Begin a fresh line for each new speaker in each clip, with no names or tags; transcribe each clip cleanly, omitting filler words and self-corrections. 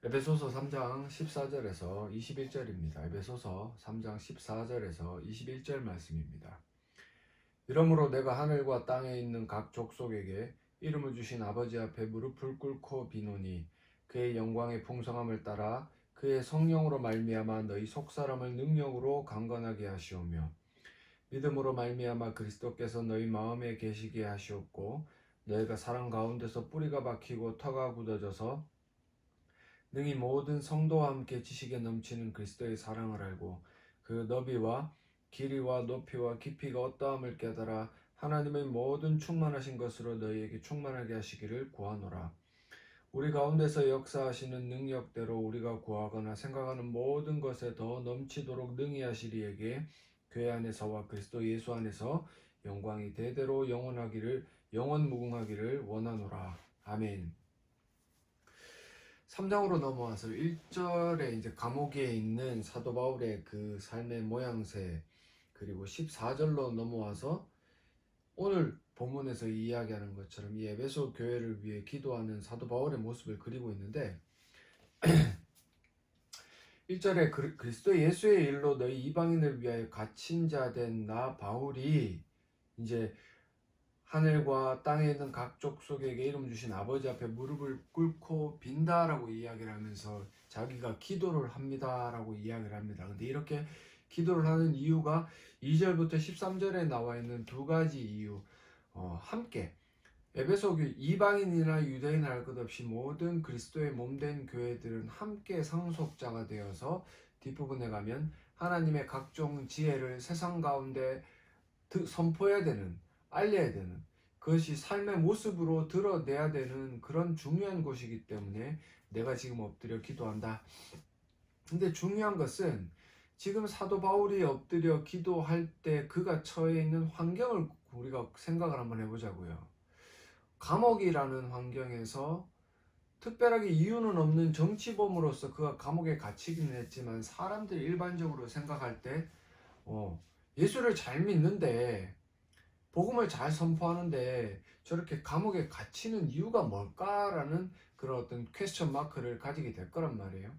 에베소서 3장 14절에서 21절입니다. 에베소서 3장 14절에서 21절 말씀입니다. 이러므로 내가 하늘과 땅에 있는 각 족속에게 이름을 주신 아버지 앞에 무릎을 꿇고 비노니 그의 영광의 풍성함을 따라 그의 성령으로 말미암아 너희 속사람을 능력으로 강건하게 하시오며 믿음으로 말미암아 그리스도께서 너희 마음에 계시게 하시옵고 너희가 사랑 가운데서 뿌리가 박히고 터가 굳어져서 능히 모든 성도와 함께 지식에 넘치는 그리스도의 사랑을 알고 그 너비와 길이와 높이와 깊이가 어떠함을 깨달아 하나님의 모든 충만하신 것으로 너희에게 충만하게 하시기를 구하노라. 우리 가운데서 역사하시는 능력대로 우리가 구하거나 생각하는 모든 것에 더 넘치도록 능히 하시리에게 교회 안에서와 그리스도 예수 안에서 영광이 대대로 영원무궁하기를 원하노라. 아멘. 3장으로 넘어와서 1절에 이제 감옥에 있는 사도 바울의 그 삶의 모양새, 그리고 14절로 넘어와서 오늘 본문에서 이야기하는 것처럼 이 에베소 교회를 위해 기도하는 사도 바울의 모습을 그리고 있는데 1절에 그리스도 예수의 일로 너희 이방인을 위하여 갇힌 자 된 나 바울이 이제 하늘과 땅에 있는 각 족속에게 이름 주신 아버지 앞에 무릎을 꿇고 빈다라고 이야기를 하면서 자기가 기도를 합니다라고 이야기를 합니다. 근데 이렇게 기도를 하는 이유가 2절부터 13절에 나와 있는 두 가지 이유, 함께 에베소 교회 이방인이나 유대인 할 것 없이 모든 그리스도의 몸된 교회들은 함께 상속자가 되어서 뒷부분에 가면 하나님의 각종 지혜를 세상 가운데 선포해야 되는, 알려야 되는, 그것이 삶의 모습으로 드러내야 되는 그런 중요한 곳이기 때문에 내가 지금 엎드려 기도한다. 근데 중요한 것은 지금 사도 바울이 엎드려 기도할 때 그가 처해 있는 환경을 우리가 생각을 한번 해보자고요. 감옥이라는 환경에서 특별하게 이유는 없는 정치범으로서 그가 감옥에 갇히기는 했지만 사람들이 일반적으로 생각할 때 예수를 잘 믿는데 복음을 잘 선포하는데 저렇게 감옥에 갇히는 이유가 뭘까라는 그런 어떤 퀘스천 마크를 가지게 될 거란 말이에요.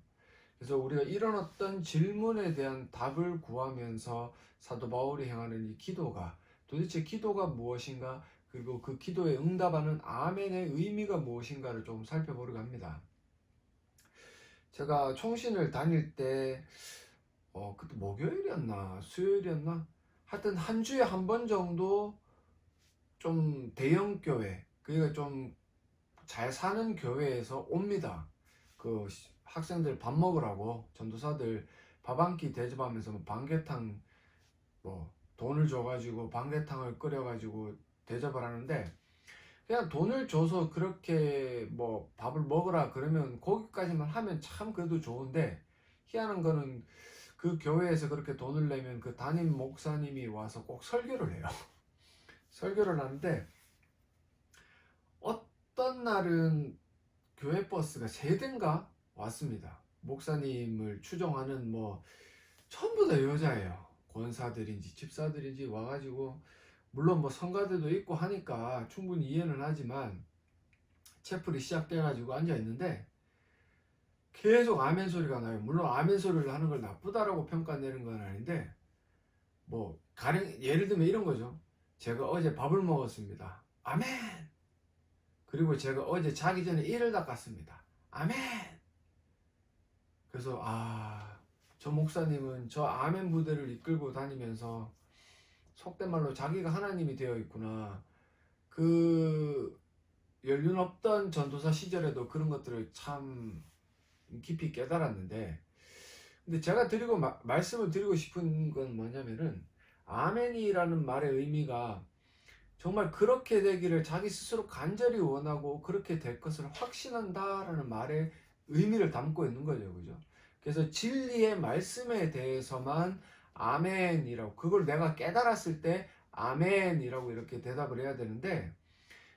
그래서 우리가 이런 어떤 질문에 대한 답을 구하면서 사도 바울이 행하는 이 기도가 도대체 기도가 무엇인가, 그리고 그 기도에 응답하는 아멘의 의미가 무엇인가를 좀 살펴보려고 합니다. 제가 총신을 다닐 때 그때 목요일이었나 수요일이었나 하여튼 한 주에 한 번 정도 좀 대형 교회, 그러니까 좀 잘 사는 교회에서 옵니다. 그 학생들 밥 먹으라고 전도사들 밥 한 끼 대접하면서 뭐 반개탕 돈을 줘가지고 반개탕을 끓여가지고 대접을 하는데, 그냥 돈을 줘서 그렇게 밥을 먹으라 그러면 거기까지만 하면 참 그래도 좋은데, 희한한 거는 그 교회에서 그렇게 돈을 내면 그 담임 목사님이 와서 꼭 설교를 해요. 설교를 하는데 어떤 날은 교회 버스가 3대인가 왔습니다. 목사님을 추종하는 전부 다 여자예요. 권사들인지 집사들인지 와가지고, 물론 성가대도 있고 하니까 충분히 이해는 하지만 채플이 시작돼가지고 앉아있는데 계속 아멘 소리가 나요. 물론 아멘 소리를 하는 걸 나쁘다라고 평가내는 건 아닌데, 가령 예를 들면 이런 거죠. 제가 어제 밥을 먹었습니다. 아멘. 그리고 제가 어제 자기 전에 이를 닦았습니다. 아멘. 그래서 저 목사님은 저 아멘 부대를 이끌고 다니면서 속된 말로 자기가 하나님이 되어 있구나. 그 연륜 없던 전도사 시절에도 그런 것들을 참 깊이 깨달았는데, 근데 제가 말씀을 드리고 싶은 건 뭐냐면은, 아멘이라는 말의 의미가 정말 그렇게 되기를 자기 스스로 간절히 원하고 그렇게 될 것을 확신한다라는 말의 의미를 담고 있는 거죠. 그죠? 그래서 진리의 말씀에 대해서만 아멘이라고, 그걸 내가 깨달았을 때 아멘이라고 이렇게 대답을 해야 되는데,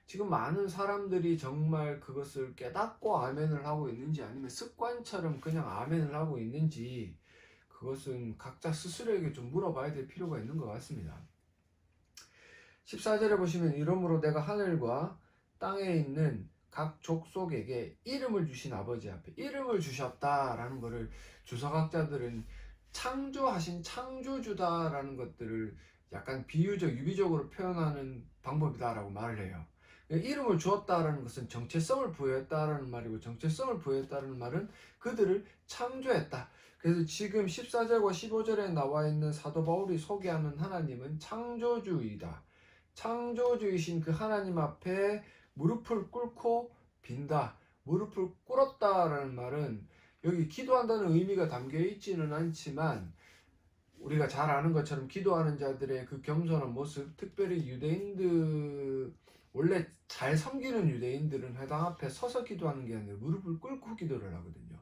지금 많은 사람들이 정말 그것을 깨닫고 아멘을 하고 있는지 아니면 습관처럼 그냥 아멘을 하고 있는지, 그것은 각자 스스로에게 좀 물어봐야 될 필요가 있는 것 같습니다. 14절에 보시면 이러므로 내가 하늘과 땅에 있는 각 족속에게 이름을 주신 아버지 앞에 이름을 주셨다라는 것을 주석학자들은 창조하신 창조주다라는 것들을 약간 비유적, 유비적으로 표현하는 방법이다라고 말을 해요. 이름을 주었다라는 것은 정체성을 부여했다라는 말이고, 정체성을 부여했다라는 말은 그들을 창조했다. 그래서 지금 14절과 15절에 나와 있는 사도 바울이 소개하는 하나님은 창조주이다. 창조주이신 그 하나님 앞에 무릎을 꿇고 빈다. 무릎을 꿇었다라는 말은 여기 기도한다는 의미가 담겨 있지는 않지만, 우리가 잘 아는 것처럼 기도하는 자들의 그 겸손한 모습, 특별히 유대인들, 원래 잘 섬기는 유대인들은 회당 앞에 서서 기도하는 게 아니라 무릎을 꿇고 기도를 하거든요.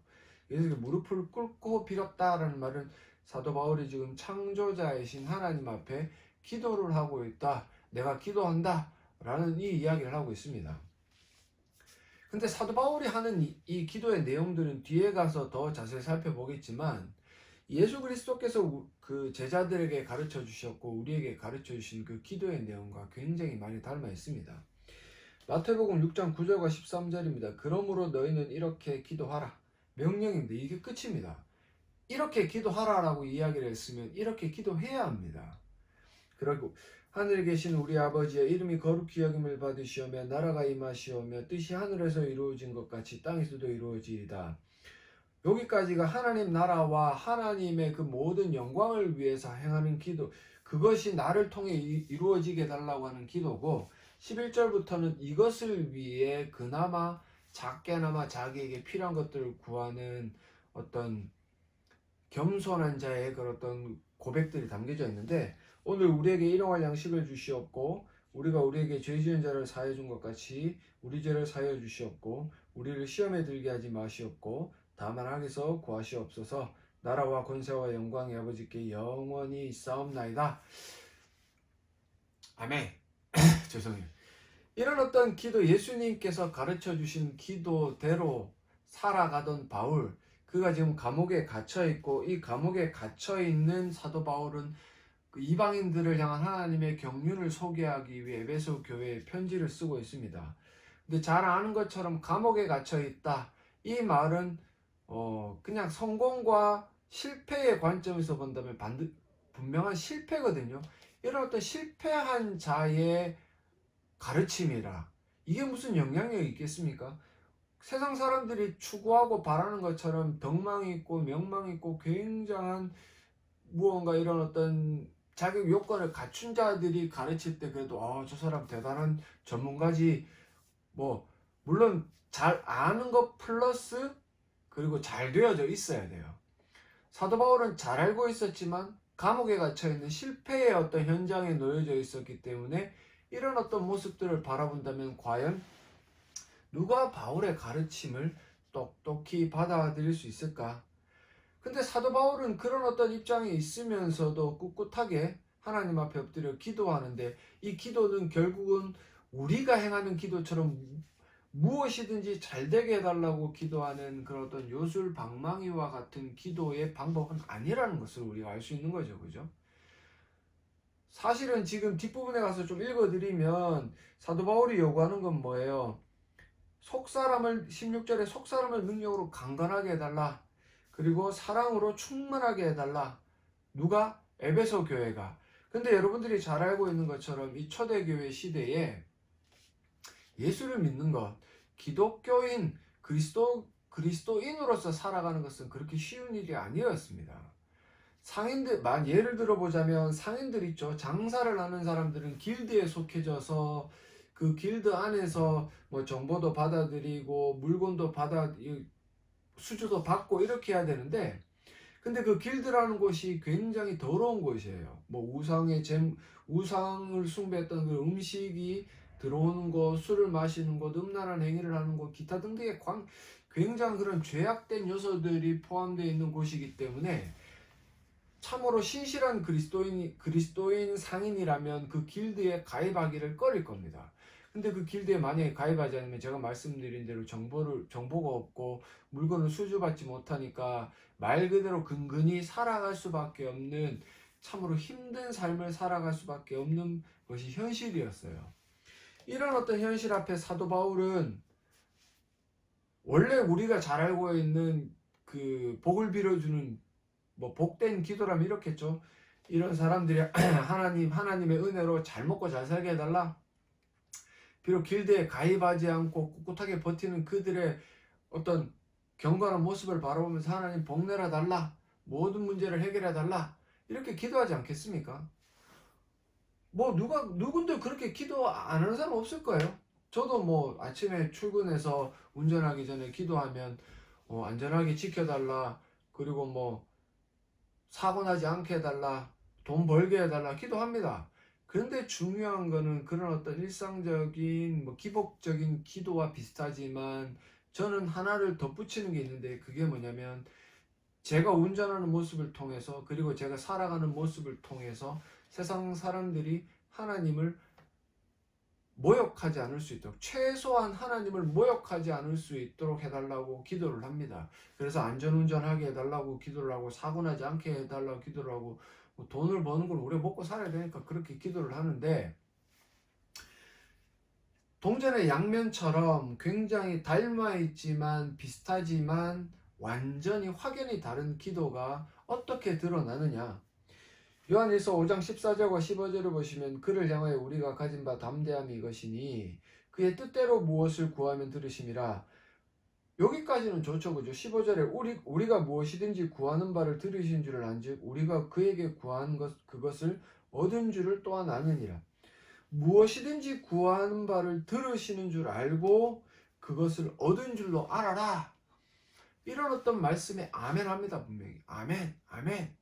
그래서 무릎을 꿇고 빌었다라는 말은 사도 바울이 지금 창조자이신 하나님 앞에 기도를 하고 있다. 내가 기도한다. 라는 이 이야기를 하고 있습니다. 근데 사도 바울이 하는 이 기도의 내용들은 뒤에 가서 더 자세히 살펴보겠지만, 예수 그리스도께서 그 제자들에게 가르쳐 주셨고 우리에게 가르쳐 주신 그 기도의 내용과 굉장히 많이 닮아 있습니다. 마태복음 6장 9절과 13절입니다. 그러므로 너희는 이렇게 기도하라. 명령입니다. 이게 끝입니다. 이렇게 기도하라라고 이야기를 했으면 이렇게 기도해야 합니다. 그리고 하늘에 계신 우리 아버지의 이름이 거룩히 여김을 받으시오며 나라가 임하시오며 뜻이 하늘에서 이루어진 것 같이 땅에서도 이루어지이다. 여기까지가 하나님 나라와 하나님의 그 모든 영광을 위해서 행하는 기도, 그것이 나를 통해 이루어지게 해달라고 하는 기도고, 11절부터는 이것을 위해 그나마 작게나마 자기에게 필요한 것들을 구하는 어떤 겸손한 자의 그런 어떤 고백들이 담겨져 있는데, 오늘 우리에게 일용할 양식을 주시옵고 우리가 우리에게 죄 지은 자를 사하여 준 것 같이 우리 죄를 사하여 주시옵고 우리를 시험에 들게 하지 마시옵고 다만 악에서 구하시옵소서. 나라와 권세와 영광이 아버지께 영원히 있사옵나이다. 아멘. 죄송해요. 이런 어떤 기도, 예수님께서 가르쳐 주신 기도대로 살아가던 바울, 그가 지금 감옥에 갇혀 있고, 이 감옥에 갇혀 있는 사도 바울은 그 이방인들을 향한 하나님의 경륜을 소개하기 위해 에베소 교회에 편지를 쓰고 있습니다. 근데 잘 아는 것처럼 감옥에 갇혀 있다. 이 말은 그냥 성공과 실패의 관점에서 본다면 분명한 실패거든요. 이런 어떤 실패한 자의 가르침이라. 이게 무슨 영향력이 있겠습니까? 세상 사람들이 추구하고 바라는 것처럼 덕망이 있고 명망이 있고 굉장한 무언가 이런 어떤 자격 요건을 갖춘 자들이 가르칠 때 그래도 저 사람 대단한 전문가지, 뭐 물론 잘 아는 것 플러스 그리고 잘 되어져 있어야 돼요. 사도 바울은 잘 알고 있었지만 감옥에 갇혀있는 실패의 어떤 현장에 놓여져 있었기 때문에 이런 어떤 모습들을 바라본다면 과연 누가 바울의 가르침을 똑똑히 받아들일 수 있을까? 근데 사도 바울은 그런 어떤 입장에 있으면서도 꿋꿋하게 하나님 앞에 엎드려 기도하는데, 이 기도는 결국은 우리가 행하는 기도처럼 무엇이든지 잘 되게 해달라고 기도하는 그런 어떤 요술방망이와 같은 기도의 방법은 아니라는 것을 우리가 알 수 있는 거죠. 그죠? 사실은 지금 뒷부분에 가서 좀 읽어드리면 사도 바울이 요구하는 건 뭐예요? 16절에 속사람을 능력으로 강건하게 해달라. 그리고 사랑으로 충만하게 해달라. 누가? 에베소 교회가. 근데 여러분들이 잘 알고 있는 것처럼 이 초대교회 시대에 예수를 믿는 것, 기독교인, 그리스도인으로서 살아가는 것은 그렇게 쉬운 일이 아니었습니다. 상인들, 예를 들어보자면 상인들 있죠. 장사를 하는 사람들은 길드에 속해져서 그 길드 안에서 뭐 정보도 받아들이고 물건도 수주도 받고 이렇게 해야 되는데, 근데 그 길드라는 곳이 굉장히 더러운 곳이에요. 뭐 우상을 숭배했던 그 음식이 들어오는 곳, 술을 마시는 곳, 음란한 행위를 하는 곳, 기타 등등의 굉장히 그런 죄악된 요소들이 포함되어 있는 곳이기 때문에 참으로 신실한 그리스도인 상인이라면 그 길드에 가입하기를 꺼릴 겁니다. 근데 그 길드에 만약에 가입하지 않으면 제가 말씀드린 대로 정보가 없고 물건을 수주받지 못하니까 말 그대로 근근히 살아갈 수밖에 없는, 참으로 힘든 삶을 살아갈 수밖에 없는 것이 현실이었어요. 이런 어떤 현실 앞에 사도 바울은 원래 우리가 잘 알고 있는 그 복을 빌어주는 뭐 복된 기도라면 이렇겠죠. 이런 사람들이 하나님의 은혜로 잘 먹고 잘 살게 해달라. 비록 길드에 가입하지 않고 꿋꿋하게 버티는 그들의 어떤 경건한 모습을 바라보면서 하나님 복 내려 달라. 모든 문제를 해결해 달라. 이렇게 기도하지 않겠습니까? 뭐 누군들 그렇게 기도 안 하는 사람 없을 거예요. 저도 뭐 아침에 출근해서 운전하기 전에 기도하면 안전하게 지켜달라. 그리고 뭐 사고 나지 않게 해달라. 돈 벌게 해달라. 기도합니다. 그런데 중요한 거는 그런 어떤 일상적인 뭐 기복적인 기도와 비슷하지만 저는 하나를 덧붙이는 게 있는데 그게 뭐냐면 제가 운전하는 모습을 통해서 그리고 제가 살아가는 모습을 통해서 세상 사람들이 하나님을 모욕하지 않을 수 있도록 최소한 하나님을 모욕하지 않을 수 있도록 해달라고 기도를 합니다. 그래서 안전운전하게 해달라고 기도를 하고 사고 나지 않게 해달라고 기도를 하고 뭐 돈을 버는 걸 우리가 먹고 살아야 되니까 그렇게 기도를 하는데 동전의 양면처럼 굉장히 닮아있지만 비슷하지만 완전히 확연히 다른 기도가 어떻게 드러나느냐. 요한일서 5장 14절과 15절을 보시면 그를 향하여 우리가 가진 바 담대함이 이것이니 그의 뜻대로 무엇을 구하면 들으심이라. 여기까지는 좋죠. 그죠? 15절에 우리가 무엇이든지 구하는 바를 들으신 줄을 안즉 우리가 그에게 구한 그것을 얻은 줄을 또한 아느니라. 무엇이든지 구하는 바를 들으시는 줄 알고 그것을 얻은 줄로 알아라. 이런 어떤 말씀에 아멘 합니다. 분명히 아멘 아멘.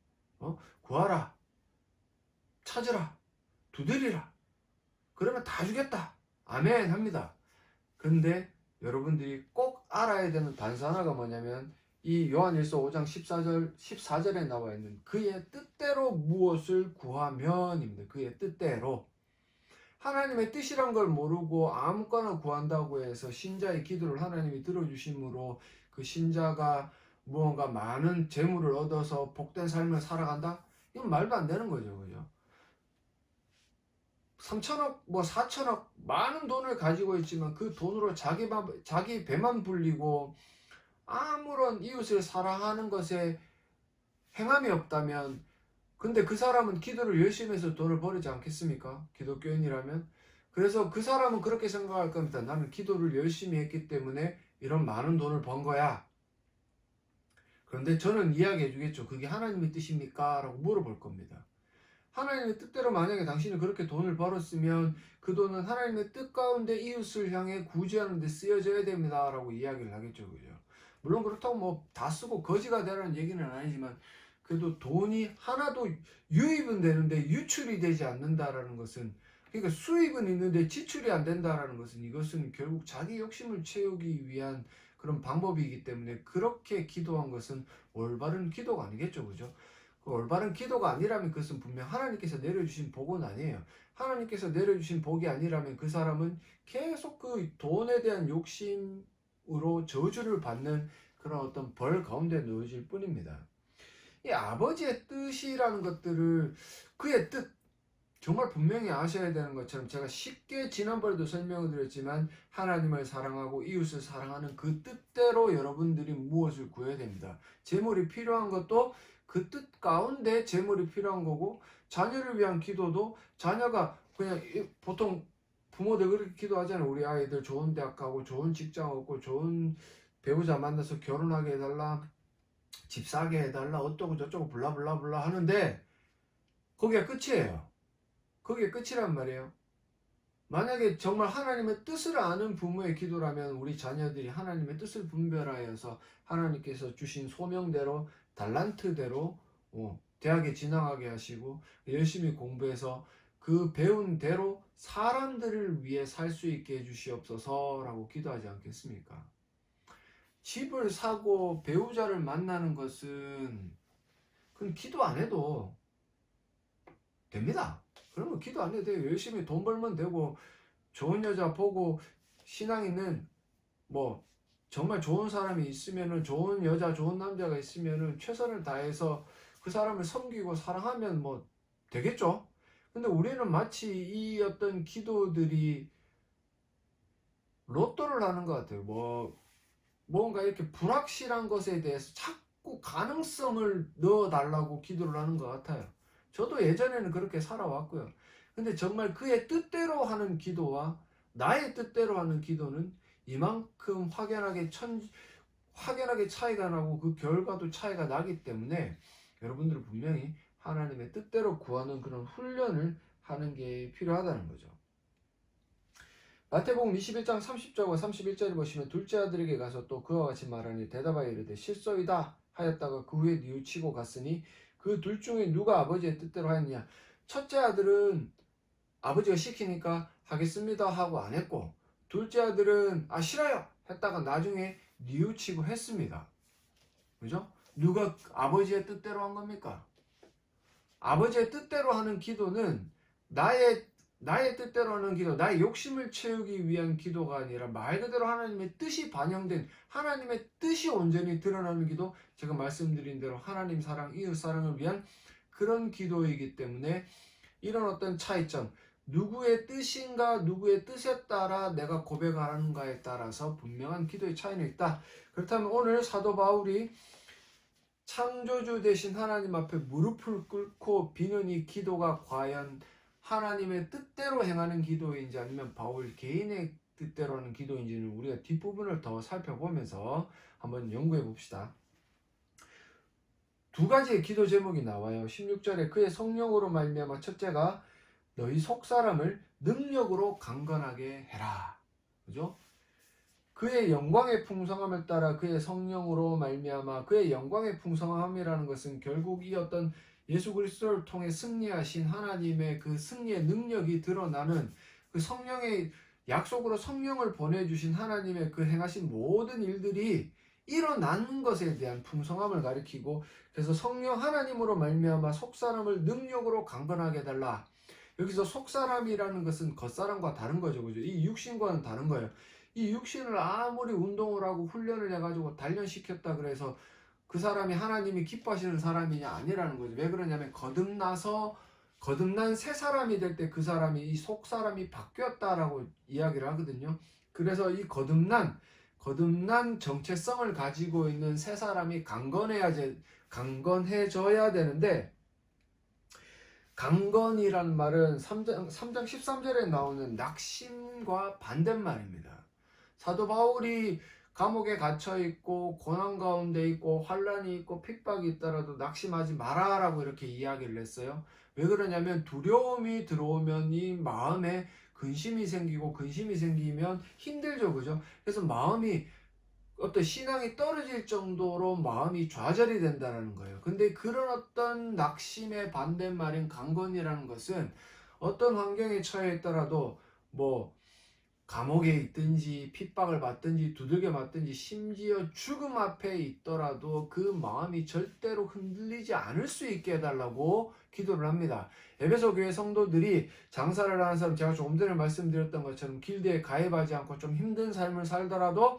구하라, 찾으라, 두드리라. 그러면 다 주겠다. 아멘 합니다. 그런데 여러분들이 꼭 알아야 되는 단서 하나가 뭐냐면 이 요한일서 5장 14절에 나와 있는 그의 뜻대로 무엇을 구하면입니다. 그의 뜻대로. 하나님의 뜻이란 걸 모르고 아무거나 구한다고 해서 신자의 기도를 하나님이 들어주심으로 그 신자가 무언가 많은 재물을 얻어서 복된 삶을 살아간다? 이건 말도 안 되는 거죠. 그죠? 3천억, 뭐 4천억 많은 돈을 가지고 있지만 그 돈으로 자기 배만 불리고 아무런 이웃을 사랑하는 것에 행함이 없다면 근데 그 사람은 기도를 열심히 해서 돈을 벌지 않겠습니까? 기독교인이라면. 그래서 그 사람은 그렇게 생각할 겁니다. 나는 기도를 열심히 했기 때문에 이런 많은 돈을 번 거야. 그런데 저는 이야기해 주겠죠. 그게 하나님의 뜻입니까? 라고 물어볼 겁니다. 하나님의 뜻대로 만약에 당신이 그렇게 돈을 벌었으면 그 돈은 하나님의 뜻 가운데 이웃을 향해 구제하는 데 쓰여져야 됩니다. 라고 이야기를 하겠죠. 그죠? 물론 그렇다고 뭐 다 쓰고 거지가 되라는 얘기는 아니지만 그래도 돈이 하나도 유입은 되는데 유출이 되지 않는다라는 것은 그러니까 수입은 있는데 지출이 안 된다라는 것은 이것은 결국 자기 욕심을 채우기 위한 그런 방법이기 때문에 그렇게 기도한 것은 올바른 기도가 아니겠죠. 그죠? 그 올바른 기도가 아니라면 그것은 분명 하나님께서 내려주신 복은 아니에요. 하나님께서 내려주신 복이 아니라면 그 사람은 계속 그 돈에 대한 욕심으로 저주를 받는 그런 어떤 벌 가운데 놓여질 뿐입니다. 이 아버지의 뜻이라는 것들을 그의 뜻 정말 분명히 아셔야 되는 것처럼 제가 쉽게 지난번에도 설명을 드렸지만 하나님을 사랑하고 이웃을 사랑하는 그 뜻대로 여러분들이 무엇을 구해야 됩니다. 재물이 필요한 것도 그 뜻 가운데 재물이 필요한 거고 자녀를 위한 기도도 자녀가 그냥 보통 부모들 그렇게 기도하잖아요. 우리 아이들 좋은 대학 가고 좋은 직장 얻고 좋은 배우자 만나서 결혼하게 해달라 집 사게 해달라 어쩌고 저쩌고 블라블라블라 하는데 거기가 끝이에요. 그게 끝이란 말이에요. 만약에 정말 하나님의 뜻을 아는 부모의 기도라면 우리 자녀들이 하나님의 뜻을 분별하여서 하나님께서 주신 소명대로 달란트대로 대학에 진학하게 하시고 열심히 공부해서 그 배운 대로 사람들을 위해 살 수 있게 해주시옵소서라고 기도하지 않겠습니까? 집을 사고 배우자를 만나는 것은 그건 기도 안 해도 됩니다. 그러면 기도 안 해도 돼요. 열심히 돈 벌면 되고 좋은 여자 보고 신앙 있는 뭐 정말 좋은 사람이 있으면은 좋은 여자 좋은 남자가 있으면은 최선을 다해서 그 사람을 섬기고 사랑하면 뭐 되겠죠. 근데 우리는 마치 이 어떤 기도들이 로또를 하는 것 같아요. 뭐 뭔가 이렇게 불확실한 것에 대해서 자꾸 가능성을 넣어달라고 기도를 하는 것 같아요. 저도 예전에는 그렇게 살아왔고요. 근데 정말 그의 뜻대로 하는 기도와 나의 뜻대로 하는 기도는 이만큼 확연하게 차이가 나고 그 결과도 차이가 나기 때문에 여러분들은 분명히 하나님의 뜻대로 구하는 그런 훈련을 하는 게 필요하다는 거죠. 마태복음 21장 30절과 31절을 보시면 둘째 아들에게 가서 또 그와 같이 말하니 대답하여 이르되 실소이다 하였다가 그 후에 뉘우치고 갔으니 그 둘 중에 누가 아버지의 뜻대로 하였느냐. 첫째 아들은 아버지가 시키니까 하겠습니다 하고 안 했고, 둘째 아들은 싫어요 했다가 나중에 뉘우치고 했습니다. 그죠? 누가 아버지의 뜻대로 한 겁니까? 아버지의 뜻대로 하는 기도는 나의 뜻대로 하는 기도, 나의 욕심을 채우기 위한 기도가 아니라 말 그대로 하나님의 뜻이 반영된, 하나님의 뜻이 온전히 드러나는 기도, 제가 말씀드린 대로 하나님 사랑, 이웃 사랑을 위한 그런 기도이기 때문에 이런 어떤 차이점, 누구의 뜻인가, 누구의 뜻에 따라 내가 고백하는가에 따라서 분명한 기도의 차이는 있다. 그렇다면 오늘 사도 바울이 창조주 되신 하나님 앞에 무릎을 꿇고 비는 이 기도가 과연 하나님의 뜻대로 행하는 기도인지 아니면 바울 개인의 뜻대로 하는 기도인지는 우리가 뒷부분을 더 살펴보면서 한번 연구해 봅시다. 두 가지의 기도 제목이 나와요. 16절에 그의 성령으로 말미암아 첫째가 너희 속사람을 능력으로 강건하게 해라. 그죠? 그의 영광의 풍성함을 따라 그의 성령으로 말미암아, 그의 영광의 풍성함이라는 것은 결국 이 어떤 예수 그리스도를 통해 승리하신 하나님의 그 승리의 능력이 드러나는 그 성령의 약속으로 성령을 보내주신 하나님의 그 행하신 모든 일들이 일어나는 것에 대한 풍성함을 가리키고, 그래서 성령 하나님으로 말미암아 속사람을 능력으로 강건하게 해달라. 여기서 속사람이라는 것은 겉사람과 다른 거죠. 그죠? 이 육신과는 다른 거예요. 이 육신을 아무리 운동을 하고 훈련을 해가지고 단련시켰다 그래서 그 사람이 하나님이 기뻐하시는 사람이냐 아니라는 거죠. 왜 그러냐면 거듭난 새 사람이 될 때 그 사람이 이 속 사람이 바뀌었다라고 이야기를 하거든요. 그래서 이 거듭난 정체성을 가지고 있는 새 사람이 강건해져야 되는데, 강건이란 말은 3장 13절에 나오는 낙심과 반대말입니다. 사도 바울이 감옥에 갇혀있고 고난 가운데 있고 환란이 있고 핍박이 있더라도 낙심하지 마라라고 이렇게 이야기를 했어요. 왜 그러냐면 두려움이 들어오면 이 마음에 근심이 생기면 힘들죠. 그죠? 그래서 마음이 어떤 신앙이 떨어질 정도로 마음이 좌절이 된다는 거예요. 근데 그런 어떤 낙심의 반대말인 강건이라는 것은 어떤 환경에 처해 있더라도 뭐 감옥에 있든지 핍박을 받든지 두들겨 맞든지 심지어 죽음 앞에 있더라도 그 마음이 절대로 흔들리지 않을 수 있게 해달라고 기도를 합니다. 에베소 교회 성도들이 장사를 하는 사람, 제가 조금 전에 말씀드렸던 것처럼 길드에 가입하지 않고 좀 힘든 삶을 살더라도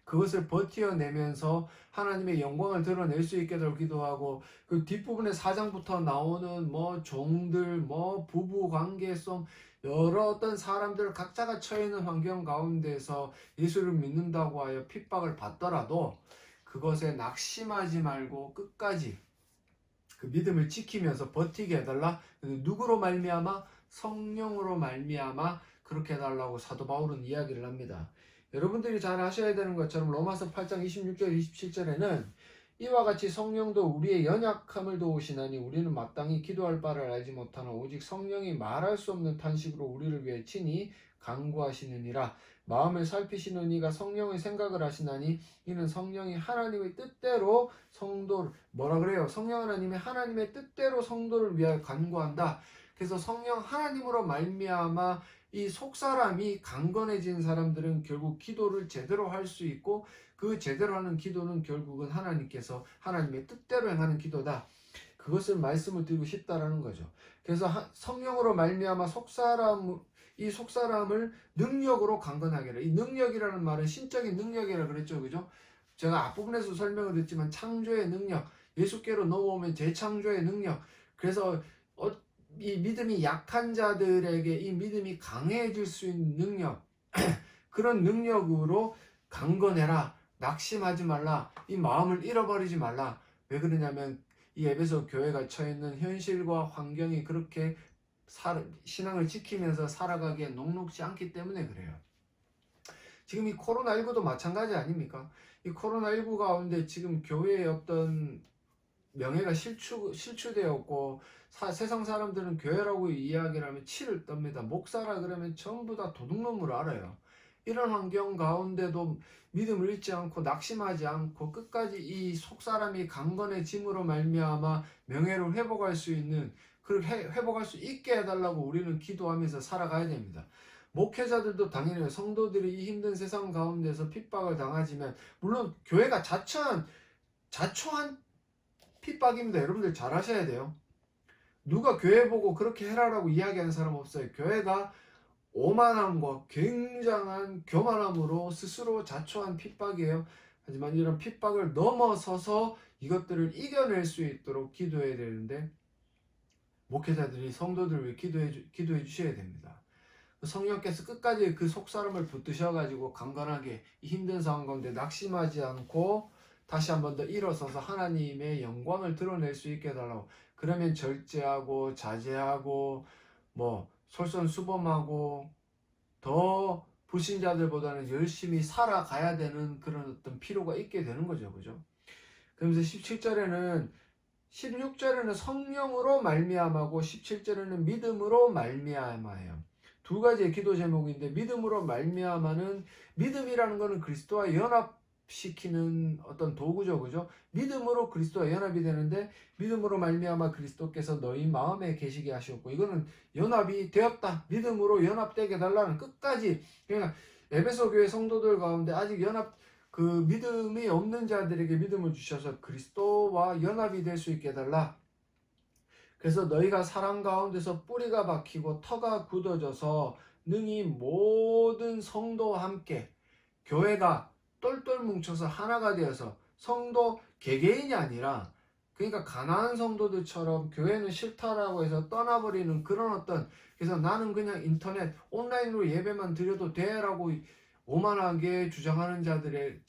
그것을 버텨내면서 하나님의 영광을 드러낼 수 있게 될 기도하고, 그 뒷부분에 4장부터 나오는 종들, 부부 관계성, 여러 어떤 사람들 각자가 처해 있는 환경 가운데서 예수를 믿는다고 하여 핍박을 받더라도 그것에 낙심하지 말고 끝까지 그 믿음을 지키면서 버티게 해달라. 누구로 말미암아? 성령으로 말미암아 그렇게 해달라고 사도 바울은 이야기를 합니다. 여러분들이 잘 아셔야 되는 것처럼 로마서 8장 26절 27절에는 이와 같이 성령도 우리의 연약함을 도우시나니 우리는 마땅히 기도할 바를 알지 못하나 오직 성령이 말할 수 없는 탄식으로 우리를 위해 친히 간구하시느니라. 마음을 살피시는 이가 성령의 생각을 하시나니 이는 성령이 하나님의 뜻대로 성도를 성령 하나님의 뜻대로 성도를 위하여 간구한다. 그래서 성령 하나님으로 말미암아 이 속사람이 강건해진 사람들은 결국 기도를 제대로 할 수 있고, 그 제대로 하는 기도는 결국은 하나님께서 하나님의 뜻대로 행하는 기도다. 그것을 말씀을 드리고 싶다라는 거죠. 그래서 성령으로 말미암아 이 속사람을 능력으로 강건하게 해라. 이 능력이라는 말은 신적인 능력이라 그랬죠. 그죠? 제가 앞부분에서 설명을 드렸지만 창조의 능력, 예수께로 넘어오면 재창조의 능력. 그래서 이 믿음이 약한 자들에게 이 믿음이 강해질 수 있는 능력, 그런 능력으로 강건해라. 낙심하지 말라. 이 마음을 잃어버리지 말라. 왜 그러냐면 이 에베소 교회가 처해 있는 현실과 환경이 그렇게 신앙을 지키면서 살아가기에 녹록지 않기 때문에 그래요. 지금 이 코로나19도 마찬가지 아닙니까? 이 코로나19 가운데 지금 교회의 어떤 명예가 실추되었고 세상 사람들은 교회라고 이야기를 하면 치를 떱니다. 목사라 그러면 전부 다 도둑놈으로 알아요. 이런 환경 가운데도 믿음을 잃지 않고 낙심하지 않고 끝까지 이 속사람이 강건해짐으로 말미암아 명예를 회복할 수 있는, 회복할 수 있게 해달라고 우리는 기도하면서 살아가야 됩니다. 목회자들도 당연히 성도들이 이 힘든 세상 가운데서 핍박을 당하지만 물론 교회가 자초한 핍박입니다. 여러분들 잘 아셔야 돼요. 누가 교회 보고 그렇게 해라라고 이야기하는 사람 없어요. 교회가 오만함과 굉장한 교만함으로 스스로 자초한 핍박이에요. 하지만 이런 핍박을 넘어서서 이것들을 이겨낼 수 있도록 기도해야 되는데 목회자들이 성도들을 위해 기도해 주셔야 됩니다. 성령께서 끝까지 그 속사람을 붙드셔가지고 강건하게 이 힘든 상황 가운데 낙심하지 않고 다시 한 번 더 일어서서 하나님의 영광을 드러낼 수 있게 해달라고. 그러면 절제하고 자제하고 솔선수범하고 더 불신자들보다는 열심히 살아가야 되는 그런 어떤 필요가 있게 되는 거죠. 그죠? 그러면서 16절에는 성령으로 말미암아고 17절에는 믿음으로 말미암아예요. 두 가지의 기도 제목인데 믿음으로 말미암아는, 믿음이라는 것은 그리스도와 연합시키는 어떤 도구죠. 그죠? 믿음으로 그리스도와 연합이 되는데 믿음으로 말미암아 그리스도께서 너희 마음에 계시게 하셨고, 이거는 연합이 되었다. 믿음으로 연합되게 해달라는 끝까지. 그러니까 에베소 교회 성도들 가운데 아직 그 믿음이 없는 자들에게 믿음을 주셔서 그리스도와 연합이 될 수 있게 해달라. 그래서 너희가 사랑 가운데서 뿌리가 박히고 터가 굳어져서 능히 모든 성도와 함께 교회가 똘똘 뭉쳐서 하나가 되어서, 성도 개개인이 아니라, 그러니까 가난한 성도들처럼 교회는 싫다라고 해서 떠나버리는 그런 어떤, 그래서 나는 그냥 인터넷 온라인으로 예배만 드려도 돼라고 오만하게 주장하는 자들의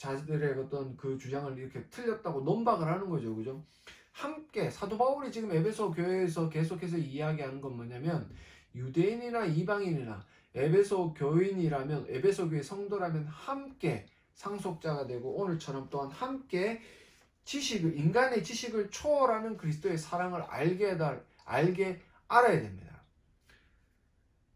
어떤 그 주장을 이렇게 틀렸다고 논박을 하는 거죠. 그죠? 함께 사도 바울이 지금 에베소 교회에서 계속해서 이야기하는 건 뭐냐면, 유대인이나 이방인이나 에베소 교인이라면, 에베소 교회 성도라면 함께 상속자가 되고 오늘처럼 또한 함께 인간의 지식을 초월하는 그리스도의 사랑을 알게 알아야 됩니다.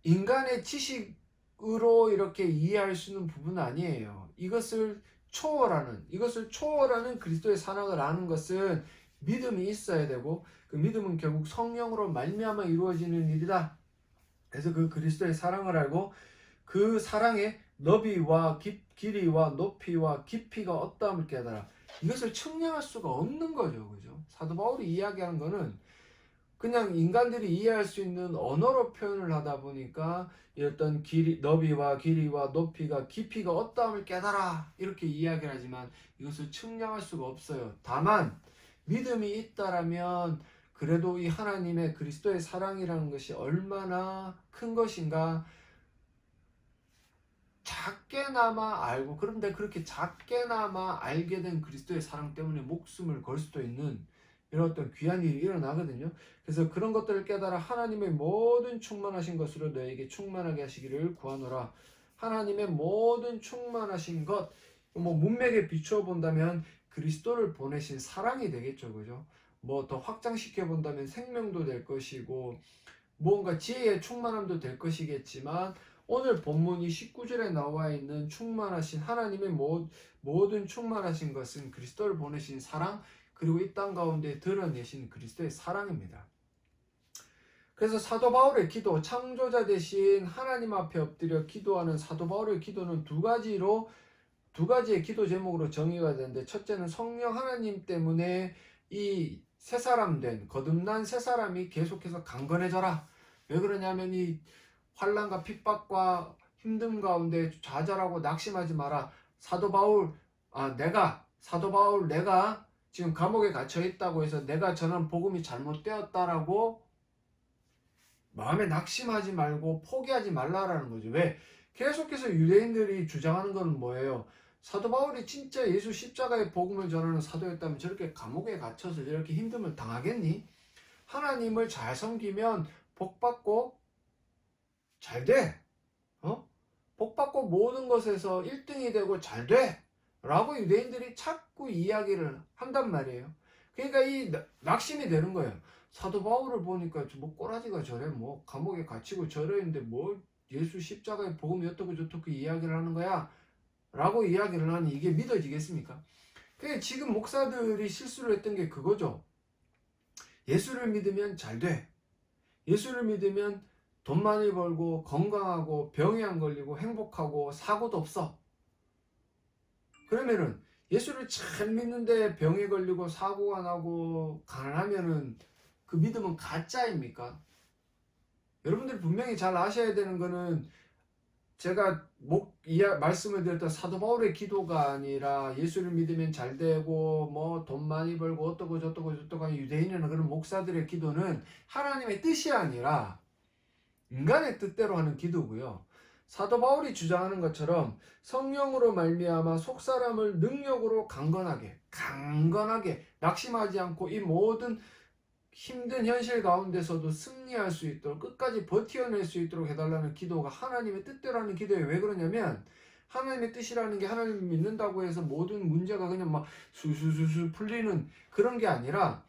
인간의 지식으로 이렇게 이해할 수 있는 부분은 아니에요. 이것을 초월하는 그리스도의 사랑을 아는 것은 믿음이 있어야 되고, 그 믿음은 결국 성령으로 말미암아 이루어지는 일이다. 그래서 그 그리스도의 사랑을 알고 그 사랑의 너비와 길이와 높이와 깊이가 어떠함을 깨달아. 이것을 측량할 수가 없는 거죠. 그죠? 사도 바울이 이야기하는 거는 그냥 인간들이 이해할 수 있는 언어로 표현을 하다 보니까 어떤 너비와 길이와 높이가 깊이가 어떠함을 깨달아 이렇게 이야기를 하지만 이것을 측량할 수가 없어요. 다만 믿음이 있다라면 그래도 이 하나님의 그리스도의 사랑이라는 것이 얼마나 큰 것인가 작게나마 알고, 그런데 그렇게 작게나마 알게 된 그리스도의 사랑 때문에 목숨을 걸 수도 있는 이런 어떤 귀한 일이 일어나거든요. 그래서 그런 것들을 깨달아 하나님의 모든 충만하신 것으로 너에게 충만하게 하시기를 구하노라. 하나님의 모든 충만하신 것, 문맥에 비추어 본다면 그리스도를 보내신 사랑이 되겠죠. 그죠? 더 확장시켜 본다면 생명도 될 것이고 무언가 지혜의 충만함도 될 것이겠지만, 오늘 본문 이 19절에 나와 있는 충만하신 하나님의 모든 충만하신 것은 그리스도를 보내신 사랑, 그리고 이 땅 가운데 드러내신 그리스도의 사랑입니다. 그래서 사도 바울의 기도, 창조자 되신 하나님 앞에 엎드려 기도하는 사도 바울의 기도는 두 가지의 기도 제목으로 정의가 되는데, 첫째는 성령 하나님 때문에 이 새사람 된 거듭난 새사람이 계속해서 강건해져라. 왜 그러냐면 이 환난과 핍박과 힘듦 가운데 좌절하고 낙심하지 마라. 내가 지금 감옥에 갇혀 있다고 해서 내가 전한 복음이 잘못되었다라고 마음에 낙심하지 말고 포기하지 말라라는 거죠. 왜? 계속해서 유대인들이 주장하는 건 뭐예요? 사도 바울이 진짜 예수 십자가의 복음을 전하는 사도였다면 저렇게 감옥에 갇혀서 저렇게 힘듦을 당하겠니? 하나님을 잘 섬기면 복 받고 잘 돼. 복 받고 모든 것에서 1등이 되고 잘 돼. 라고 유대인들이 자꾸 이야기를 한단 말이에요. 그러니까 이 낙심이 되는 거예요. 사도 바울을 보니까 뭐 꼬라지가 저래, 뭐 감옥에 갇히고 저래 있는데 뭐 예수 십자가의 복음이 어떻고 저떻고 이야기를 하는 거야? 라고 이야기를 하니 이게 믿어지겠습니까? 그러니까 지금 목사들이 실수를 했던 게 그거죠. 예수를 믿으면 잘 돼. 예수를 믿으면 돈 많이 벌고 건강하고 병이 안 걸리고 행복하고 사고도 없어. 그러면은 예수를 잘 믿는데 병에 걸리고 사고가 나고 가난하면은 그 믿음은 가짜입니까? 여러분들이 분명히 잘 아셔야 되는 거는 제가 말씀을 드렸던 사도 바울의 기도가 아니라 예수를 믿으면 잘 되고 뭐 돈 많이 벌고 어떠고 저떠고 하는 유대인이나 그런 목사들의 기도는 하나님의 뜻이 아니라 인간의 뜻대로 하는 기도고요. 사도 바울이 주장하는 것처럼 성령으로 말미암아 속사람을 능력으로 강건하게 낙심하지 않고 이 모든 힘든 현실 가운데서도 승리할 수 있도록 끝까지 버텨낼 수 있도록 해달라는 기도가 하나님의 뜻대로 하는 기도예요. 왜 그러냐면 하나님의 뜻이라는 게 하나님을 믿는다고 해서 모든 문제가 그냥 막 술술술술 풀리는 그런 게 아니라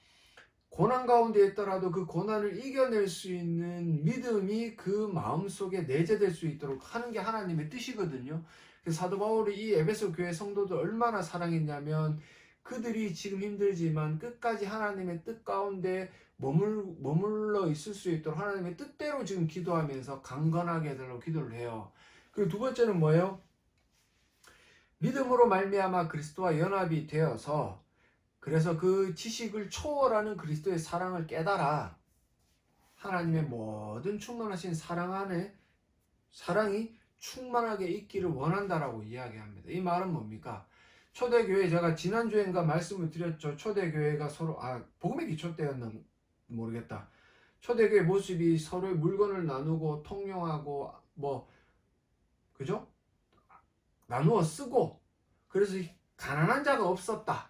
고난 가운데 있더라도 그 고난을 이겨낼 수 있는 믿음이 그 마음속에 내재될 수 있도록 하는 게 하나님의 뜻이거든요. 그래서 사도 바울이 이 에베소 교회 성도들 얼마나 사랑했냐면 그들이 지금 힘들지만 끝까지 하나님의 뜻 가운데 머물러 있을 수 있도록 하나님의 뜻대로 지금 기도하면서 강건하게 해달라고 기도를 해요. 그리고 두 번째는 뭐예요? 믿음으로 말미암아 그리스도와 연합이 되어서 그래서 그 지식을 초월하는 그리스도의 사랑을 깨달아 하나님의 모든 충만하신 사랑 안에 사랑이 충만하게 있기를 원한다라고 이야기합니다. 이 말은 뭡니까? 초대교회 제가 지난주엔가 말씀을 드렸죠. 초대교회가 서로 복음의 기초 때였나 모르겠다. 초대교회 모습이 서로의 물건을 나누고 통용하고 그죠? 나누어 쓰고 그래서 가난한 자가 없었다.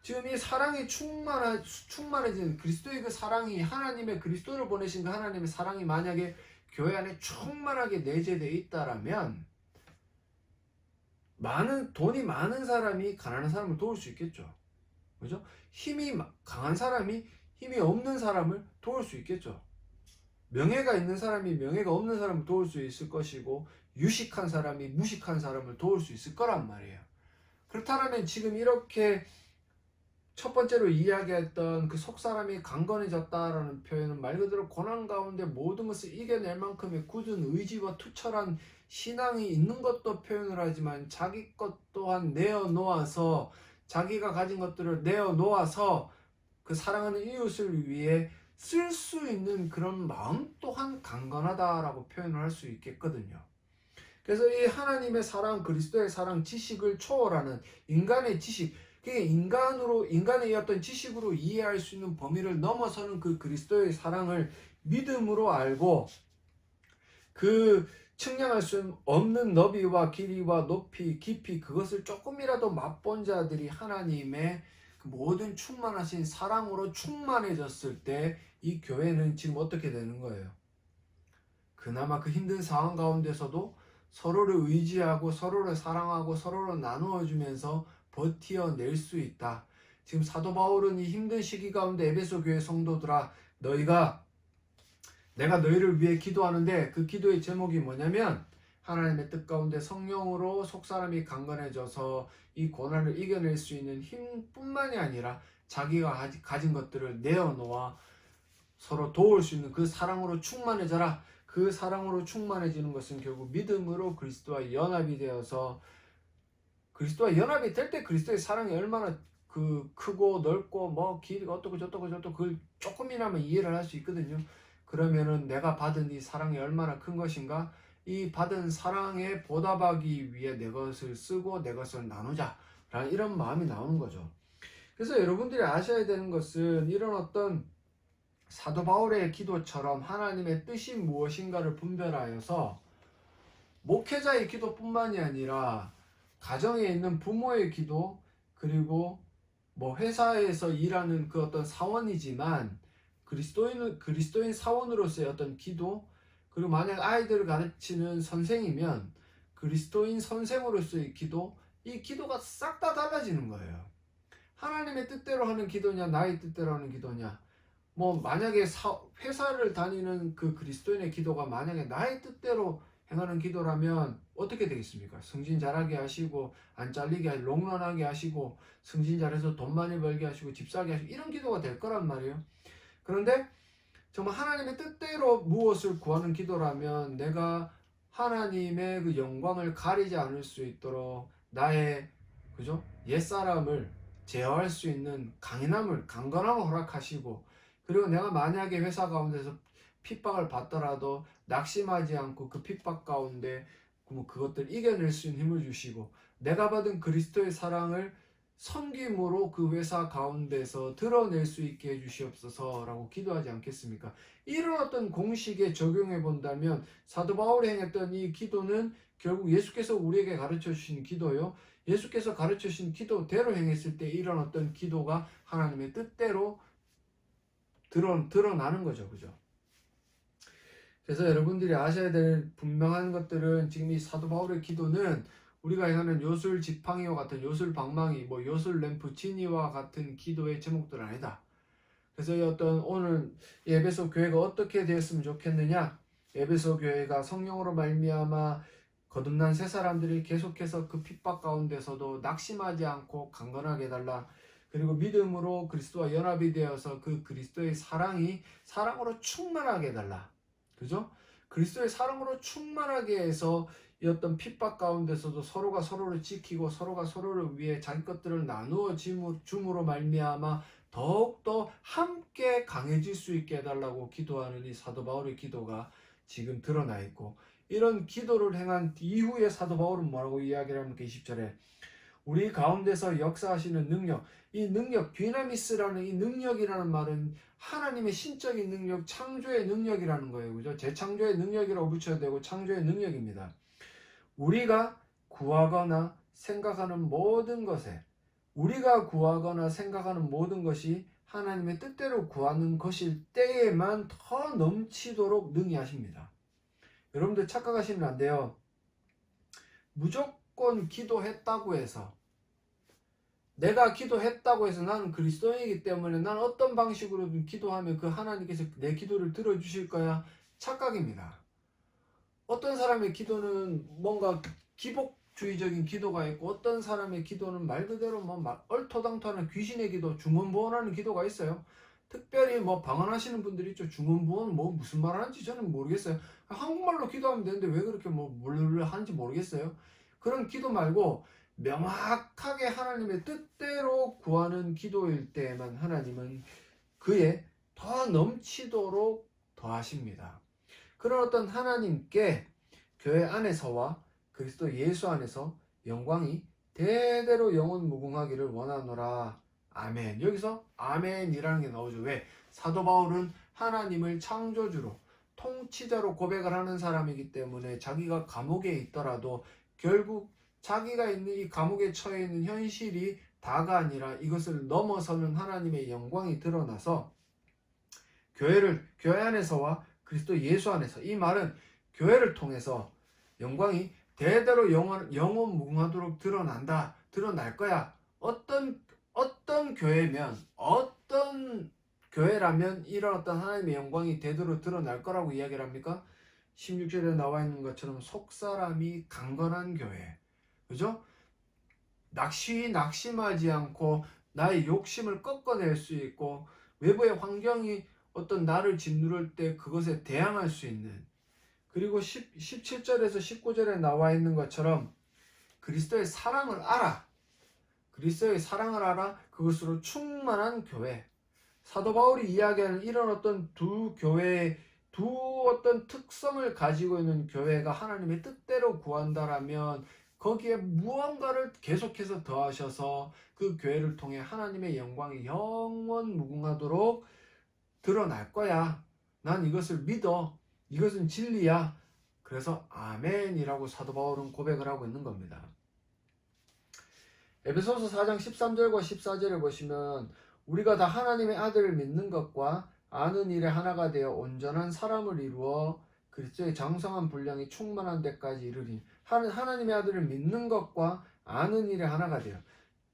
지금 이 사랑이 충만해진 그리스도의 그 사랑이 하나님의 그리스도를 보내신 그 하나님의 사랑이 만약에 교회 안에 충만하게 내재되어 있다라면 돈이 많은 사람이 가난한 사람을 도울 수 있겠죠. 그죠? 힘이 강한 사람이 힘이 없는 사람을 도울 수 있겠죠. 명예가 있는 사람이 명예가 없는 사람을 도울 수 있을 것이고 유식한 사람이 무식한 사람을 도울 수 있을 거란 말이에요. 그렇다면 지금 이렇게 첫 번째로 이야기했던 그 속사람이 강건해졌다라는 표현은 말 그대로 고난 가운데 모든 것을 이겨낼 만큼의 굳은 의지와 투철한 신앙이 있는 것도 표현을 하지만 자기 것 또한 내어놓아서 자기가 가진 것들을 내어놓아서 그 사랑하는 이웃을 위해 쓸 수 있는 그런 마음 또한 강건하다라고 표현을 할 수 있겠거든요. 그래서 이 하나님의 사랑, 그리스도의 사랑, 지식을 초월하는 인간의 지식, 인간의 어떤 지식으로 이해할 수 있는 범위를 넘어서는 그 그리스도의 사랑을 믿음으로 알고 그 측량할 수 없는 너비와 길이와 높이, 깊이 그것을 조금이라도 맛본 자들이 하나님의 그 모든 충만하신 사랑으로 충만해졌을 때 이 교회는 지금 어떻게 되는 거예요? 그나마 그 힘든 상황 가운데서도 서로를 의지하고 서로를 사랑하고 서로를 나누어주면서 버티어낼 수 있다. 지금 사도 바울은 이 힘든 시기 가운데 에베소 교회 성도들아 내가 너희를 위해 기도하는데 그 기도의 제목이 뭐냐면 하나님의 뜻 가운데 성령으로 속사람이 강건해져서 이 고난을 이겨낼 수 있는 힘뿐만이 아니라 자기가 가진 것들을 내어놓아 서로 도울 수 있는 그 사랑으로 충만해져라. 그 사랑으로 충만해지는 것은 결국 믿음으로 그리스도와 연합이 되어서 그리스도와 연합이 될 때 그리스도의 사랑이 얼마나 그 크고 넓고 길이가 어떻고 저떻고 그걸 조금이나마 이해를 할 수 있거든요. 그러면은 내가 받은 이 사랑이 얼마나 큰 것인가? 이 받은 사랑에 보답하기 위해 내 것을 쓰고 내 것을 나누자 라는 이런 마음이 나오는 거죠. 그래서 여러분들이 아셔야 되는 것은 이런 어떤 사도 바울의 기도처럼 하나님의 뜻이 무엇인가를 분별하여서 목회자의 기도뿐만이 아니라 가정에 있는 부모의 기도, 그리고 뭐 회사에서 일하는 그 어떤 사원이지만 그리스도인 사원으로서의 어떤 기도, 그리고 만약 아이들을 가르치는 선생이면 그리스도인 선생으로서의 기도, 이 기도가 싹 다 달라지는 거예요. 하나님의 뜻대로 하는 기도냐, 나의 뜻대로 하는 기도냐. 뭐 만약에 회사를 다니는 그 그리스도인의 기도가 만약에 나의 뜻대로 행하는 기도라면 어떻게 되겠습니까? 승진 잘하게 하시고, 안 잘리게 하시고, 롱런하게 하시고, 승진 잘해서 돈 많이 벌게 하시고, 집 사게 하시고, 이런 기도가 될 거란 말이에요. 그런데 정말 하나님의 뜻대로 무엇을 구하는 기도라면 내가 하나님의 그 영광을 가리지 않을 수 있도록 나의 그죠? 옛사람을 제어할 수 있는 강건함을 허락하시고, 그리고 내가 만약에 회사 가운데서 핍박을 받더라도 낙심하지 않고 그 핍박 가운데 그것들 이겨낼 수 있는 힘을 주시고, 내가 받은 그리스도의 사랑을 섬김으로 그 회사 가운데서 드러낼 수 있게 해주시옵소서라고 기도하지 않겠습니까? 이런 어떤 공식에 적용해 본다면 사도 바울이 행했던 이 기도는 결국 예수께서 우리에게 가르쳐 주신 기도요, 예수께서 가르쳐 주신 기도대로 행했을 때 이런 어떤 기도가 하나님의 뜻대로 드러나는 거죠. 그죠? 그래서 여러분들이 아셔야 될 분명한 것들은, 지금 이 사도 바울의 기도는 우리가 행하는 요술 지팡이와 같은, 요술 방망이, 뭐 요술 램프 지니와 같은 기도의 제목들은 아니다. 그래서 이 어떤 오늘 에베소 교회가 어떻게 되었으면 좋겠느냐? 에베소 교회가 성령으로 말미암아 거듭난 새 사람들이 계속해서 그 핍박 가운데서도 낙심하지 않고 강건하게 해달라. 그리고 믿음으로 그리스도와 연합이 되어서 그 그리스도의 사랑으로 충만하게 해달라. 그죠? 그리스도의 사랑으로 충만하게 해서 이 어떤 핍박 가운데서도 서로가 서로를 지키고 서로가 서로를 위해 자기 것들을 나누어 줌으로 말미암아 더욱더 함께 강해질 수 있게 해달라고 기도하는 이 사도 바울의 기도가 지금 드러나 있고, 이런 기도를 행한 이후에 사도 바울은 뭐라고 이야기를 합니까? 20절에 우리 가운데서 역사하시는 능력, 이 능력, 디나미스라는 이 능력이라는 말은 하나님의 신적인 능력, 창조의 능력이라는 거예요. 그죠? 재창조의 능력이라고 붙여야 되고 창조의 능력입니다. 우리가 구하거나 생각하는 모든 것에, 우리가 구하거나 생각하는 모든 것이 하나님의 뜻대로 구하는 것일 때에만 더 넘치도록 능히 하십니다. 여러분들 착각하시면 안 돼요. 무조건 기도했다고 해서, 내가 기도했다고 해서 나는 그리스도인이기 때문에 난 어떤 방식으로든 기도하면 그 하나님께서 내 기도를 들어주실 거야. 착각입니다. 어떤 사람의 기도는 뭔가 기복주의적인 기도가 있고, 어떤 사람의 기도는 말 그대로 뭐 얼토당토하는 귀신의 기도, 주문부원하는 기도가 있어요. 특별히 뭐 방언하시는 분들이 있죠. 주문부원 뭐 무슨 말 하는지 저는 모르겠어요. 한국말로 기도하면 되는데 왜 그렇게 뭐 뭘 하는지 모르겠어요. 그런 기도 말고 명확하게 하나님의 뜻대로 구하는 기도일 때에만 하나님은 그에 더 넘치도록 더하십니다. 그런 어떤 하나님께 교회 안에서와 그리스도 예수 안에서 영광이 대대로 영원 무궁하기를 원하노라. 아멘. 여기서 아멘이라는 게 나오죠. 왜? 사도 바울은 하나님을 창조주로, 통치자로 고백을 하는 사람이기 때문에 자기가 감옥에 있더라도 결국 자기가 있는 이 감옥에 처해 있는 현실이 다가 아니라 이것을 넘어서는 하나님의 영광이 드러나서 교회 안에서와 그리스도 예수 안에서, 이 말은 교회를 통해서 영광이 대대로 영원 무궁하도록 드러날 거야. 어떤 교회면, 어떤 교회라면 이런 어떤 하나님의 영광이 대대로 드러날 거라고 이야기를 합니까? 16절에 나와 있는 것처럼 속사람이 강건한 교회. 그죠? 낙심하지 않고 나의 욕심을 꺾어낼 수 있고, 외부의 환경이 어떤 나를 짓누를 때 그것에 대항할 수 있는, 그리고 17절에서 19절에 나와 있는 것처럼 그리스도의 사랑을 알아. 그리스도의 사랑을 알아 그것으로 충만한 교회. 사도 바울이 이야기하는 이런 어떤 두 어떤 특성을 가지고 있는 교회가 하나님의 뜻대로 구한다라면 거기에 무언가를 계속해서 더하셔서 그 교회를 통해 하나님의 영광이 영원 무궁하도록 드러날 거야. 난 이것을 믿어. 이것은 진리야. 그래서 아멘이라고 사도 바울은 고백을 하고 있는 겁니다. 에베소서 4장 13절과 14절에 보시면 우리가 다 하나님의 아들을 믿는 것과 아는 일에 하나가 되어 온전한 사람을 이루어 그리스도의 장성한 분량이 충만한 데까지 이르리. 하나님의 아들을 믿는 것과 아는 일에 하나가 돼요.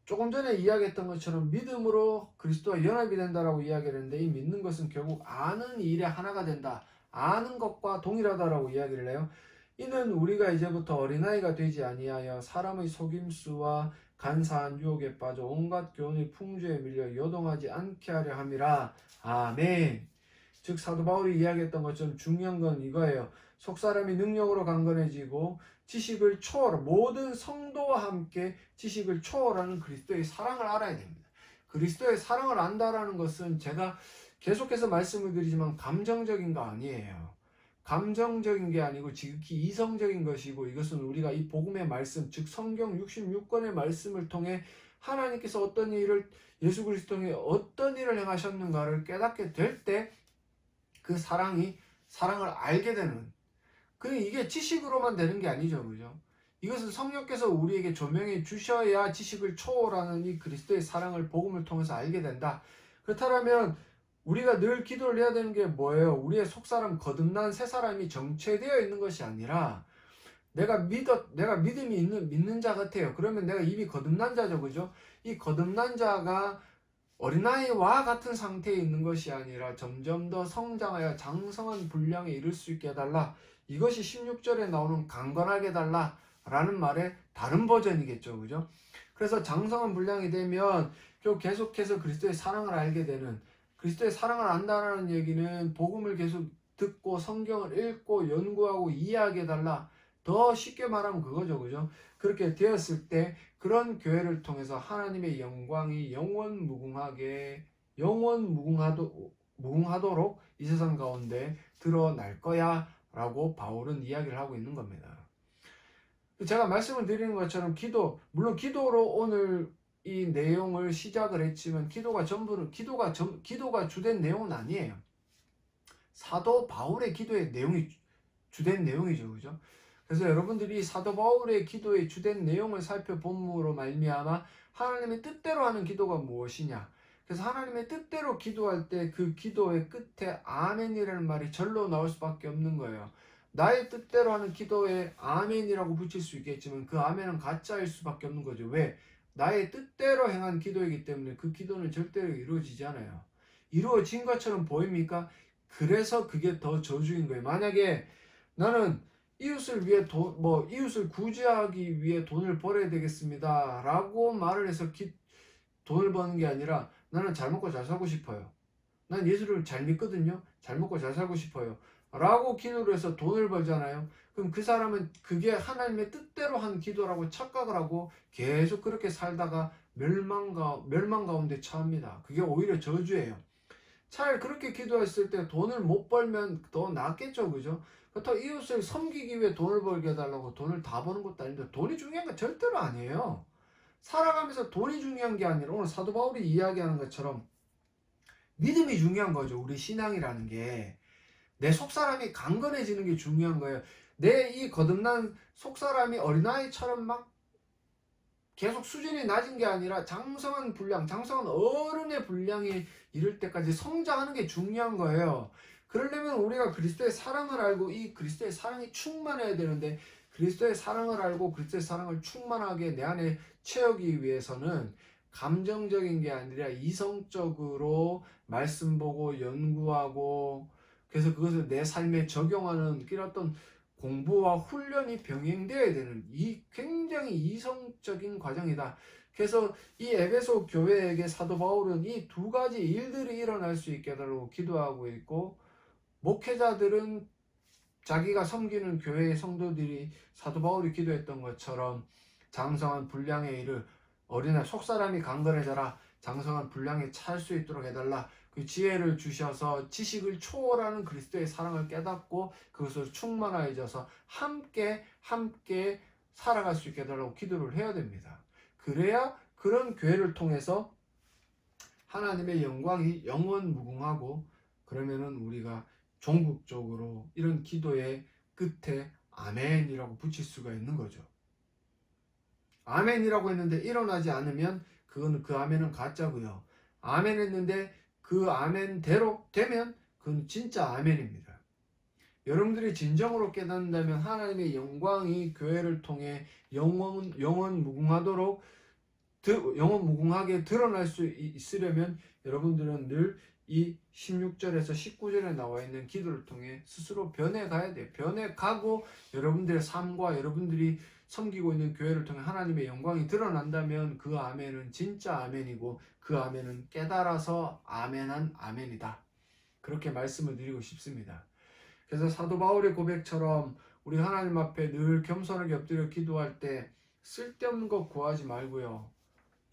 조금 전에 이야기했던 것처럼 믿음으로 그리스도와 연합이 된다라고 이야기를 했는데, 이 믿는 것은 결국 아는 일에 하나가 된다. 아는 것과 동일하다라고 이야기를 해요. 이는 우리가 이제부터 어린아이가 되지 아니하여 사람의 속임수와 간사한 유혹에 빠져 온갖 교훈의 풍조에 밀려 요동하지 않게 하려 함이라. 아멘. 즉 사도 바울이 이야기했던 것처럼 중요한 건 이거예요. 속사람이 능력으로 강건해지고 지식을 초월한, 모든 성도와 함께 지식을 초월하는 그리스도의 사랑을 알아야 됩니다. 그리스도의 사랑을 안다라는 것은 제가 계속해서 말씀을 드리지만 감정적인 거 아니에요. 감정적인 게 아니고 지극히 이성적인 것이고, 이것은 우리가 이 복음의 말씀, 즉 성경 66권의 말씀을 통해 하나님께서 어떤 일을, 예수 그리스도 통해 어떤 일을 행하셨는가를 깨닫게 될 때 그 사랑을 알게 되는, 이게 지식으로만 되는 게 아니죠. 그죠? 이것은 성령께서 우리에게 조명해 주셔야 지식을 초월하는 이 그리스도의 사랑을 복음을 통해서 알게 된다. 그렇다면 우리가 늘 기도를 해야 되는 게 뭐예요? 우리의 속사람, 거듭난 새 사람이 정체되어 있는 것이 아니라, 내가 믿음이 믿는 자 같아요. 그러면 내가 이미 거듭난 자죠. 그죠? 이 거듭난 자가 어린아이와 같은 상태에 있는 것이 아니라 점점 더 성장하여 장성한 분량에 이를 수 있게 해달라. 이것이 16절에 나오는 강건하게 해달라 라는 말의 다른 버전이겠죠. 그죠? 그래서 장성한 분량이 되면 계속해서 그리스도의 사랑을 알게 되는, 그리스도의 사랑을 안다는 얘기는 복음을 계속 듣고 성경을 읽고 연구하고 이해하게 해달라. 더 쉽게 말하면 그거죠. 그죠? 그렇게 되었을 때 그런 교회를 통해서 하나님의 영광이 무궁하도록 이 세상 가운데 드러날 거야 라고 바울은 이야기를 하고 있는 겁니다. 제가 말씀을 드리는 것처럼 물론 기도로 오늘 이 내용을 시작을 했지만 기도가 주된 내용은 아니에요. 사도 바울의 기도의 내용이 주된 내용이죠. 그죠? 그래서 여러분들이 사도 바울의 기도의 주된 내용을 살펴봄으로 말미암아 하나님의 뜻대로 하는 기도가 무엇이냐, 그래서 하나님의 뜻대로 기도할 때 그 기도의 끝에 아멘이라는 말이 절로 나올 수밖에 없는 거예요. 나의 뜻대로 하는 기도에 아멘이라고 붙일 수 있겠지만 그 아멘은 가짜일 수밖에 없는 거죠. 왜? 나의 뜻대로 행한 기도이기 때문에 그 기도는 절대로 이루어지지 않아요. 이루어진 것처럼 보입니까? 그래서 그게 더 저주인 거예요. 만약에 나는 이웃을 위해 이웃을 구제하기 위해 돈을 벌어야 되겠습니다 라고 말을 해서 돈을 버는 게 아니라, 나는 잘 먹고 잘 살고 싶어요, 난 예수를 잘 믿거든요, 잘 먹고 잘 살고 싶어요 라고 기도를 해서 돈을 벌잖아요. 그럼 그 사람은 그게 하나님의 뜻대로 한 기도라고 착각을 하고 계속 그렇게 살다가 멸망 가운데 처합니다. 그게 오히려 저주예요. 차라리 그렇게 기도했을 때 돈을 못 벌면 더 낫겠죠. 그죠? 그렇다고 이웃을 섬기기 위해 돈을 벌게 해달라고 돈을 다 버는 것도 아닌데, 돈이 중요한 건 절대로 아니에요. 살아가면서 돈이 중요한 게 아니라 오늘 사도 바울이 이야기하는 것처럼 믿음이 중요한 거죠. 우리 신앙이라는 게 내 속사람이 강건해지는 게 중요한 거예요. 내 이 거듭난 속사람이 어린아이처럼 막 계속 수준이 낮은 게 아니라 장성한 어른의 분량이 이를 때까지 성장하는 게 중요한 거예요. 그러려면 우리가 그리스도의 사랑을 알고 이 그리스도의 사랑이 충만해야 되는데, 그리스도의 사랑을 알고 그리스도의 사랑을 충만하게 내 안에 채우기 위해서는 감정적인 게 아니라 이성적으로 말씀 보고 연구하고, 그래서 그것을 내 삶에 적용하는 이런 어떤 공부와 훈련이 병행되어야 되는 이 굉장히 이성적인 과정이다. 그래서 이 에베소 교회에게 사도 바울은 이 두 가지 일들이 일어날 수 있게 해달라고 기도하고 있고, 목회자들은 자기가 섬기는 교회의 성도들이 사도 바울이 기도했던 것처럼 장성한 분량에 이를 어린아이 속사람이 강건해져라, 장성한 분량에 찰 수 있도록 해달라, 그 지혜를 주셔서 지식을 초월하는 그리스도의 사랑을 깨닫고 그것을 충만해져서 함께 살아갈 수 있게 해달라고 기도를 해야 됩니다. 그래야 그런 교회를 통해서 하나님의 영광이 영원무궁하고, 그러면은 우리가 종국적으로 이런 기도의 끝에 아멘이라고 붙일 수가 있는 거죠. 아멘이라고 했는데 일어나지 않으면 그거는 그 아멘은 가짜고요. 아멘 했는데 그 아멘대로 되면 그건 진짜 아멘입니다. 여러분들이 진정으로 깨닫는다면 하나님의 영광이 교회를 통해 영원 무궁하게 드러날 수 있으려면 여러분들은 늘 이 16절에서 19절에 나와 있는 기도를 통해 스스로 변해가야 돼요. 변해가고 여러분들의 삶과 여러분들이 섬기고 있는 교회를 통해 하나님의 영광이 드러난다면 그 아멘은 진짜 아멘이고 그 아멘은 깨달아서 아멘한 아멘이다. 그렇게 말씀을 드리고 싶습니다. 그래서 사도 바울의 고백처럼 우리 하나님 앞에 늘 겸손하게 엎드려 기도할 때 쓸데없는 것 구하지 말고요.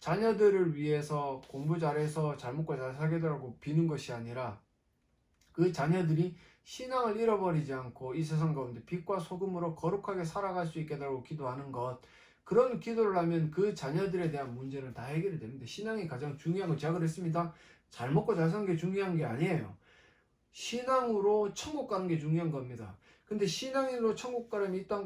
자녀들을 위해서 공부 잘해서 잘 먹고 잘 살게 되라고 비는 것이 아니라 그 자녀들이 신앙을 잃어버리지 않고 이 세상 가운데 빛과 소금으로 거룩하게 살아갈 수 있게 되라고 기도하는 것, 그런 기도를 하면 그 자녀들에 대한 문제는 다 해결이 됩니다. 신앙이 가장 중요한 건 제가 그랬습니다. 잘 먹고 잘 사는 게 중요한 게 아니에요. 신앙으로 천국 가는 게 중요한 겁니다. 근데 신앙인으로 천국 가려면 이 땅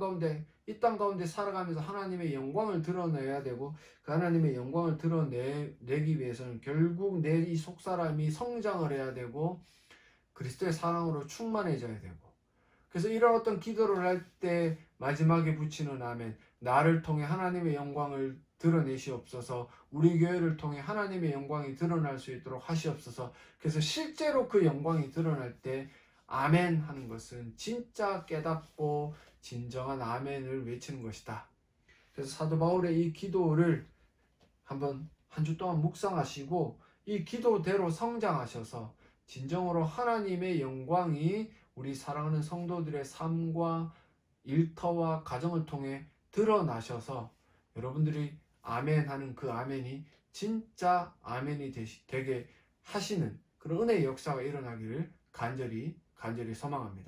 가운데 살아가면서 하나님의 영광을 드러내야 되고 그 하나님의 영광을 드러내기 위해서는 결국 내 이 속사람이 성장을 해야 되고 그리스도의 사랑으로 충만해져야 되고, 그래서 이런 어떤 기도를 할 때 마지막에 붙이는 아멘, 나를 통해 하나님의 영광을 드러내시옵소서, 우리 교회를 통해 하나님의 영광이 드러날 수 있도록 하시옵소서. 그래서 실제로 그 영광이 드러날 때 아멘 하는 것은 진짜 깨닫고 진정한 아멘을 외치는 것이다. 그래서 사도 바울의 이 기도를 한번 한 주 동안 묵상하시고 이 기도대로 성장하셔서 진정으로 하나님의 영광이 우리 사랑하는 성도들의 삶과 일터와 가정을 통해 드러나셔서 여러분들이 아멘 하는 그 아멘이 진짜 아멘이 되게 하시는 그런 은혜의 역사가 일어나기를 간절히 소망합니다.